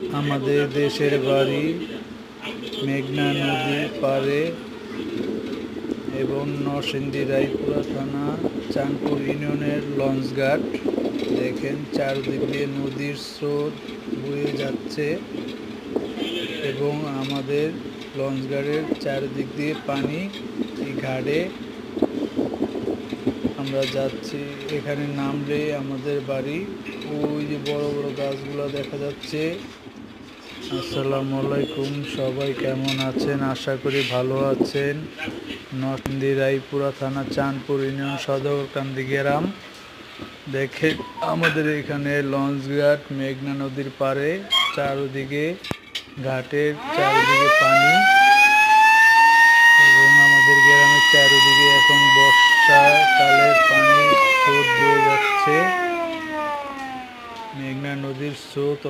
আমাদের দেশের বাড়ি মেঘনা নদীর পাড়ে এবং নরসিংদী রায়পুরা থানা চাঁদপুর ইউনিয়নের লঞ্চঘাট। দেখেন চারদিক দিয়ে নদীর স্রোত বয়ে যাচ্ছে এবং আমাদের লঞ্চঘাটের চারিদিক দিয়ে পানি। এই ঘাটে আমরা যাচ্ছি, এখানে নামলে আমাদের বাড়ি। ওই যে বড় বড় গাছগুলো দেখা যাচ্ছে। আসসালামু আলাইকুম, সবাই কেমন আছেন? আশা করি ভালো আছেন। নরসিংদী রায়পুরা থানা চাঁদপুর ইউনিয়ন সদরকান্দি গ্রাম। দেখেন আমাদের এখানে লঞ্চঘাট মেঘনা নদীর পাড়ে, চারদিকে ঘাটের চারিদিকে পানি এবং আমাদের গ্রামের চারিদিকে এখন বর্ষাকালের পানি স্রোত বয়ে যাচ্ছে। মেঘনা নদীর স্রোত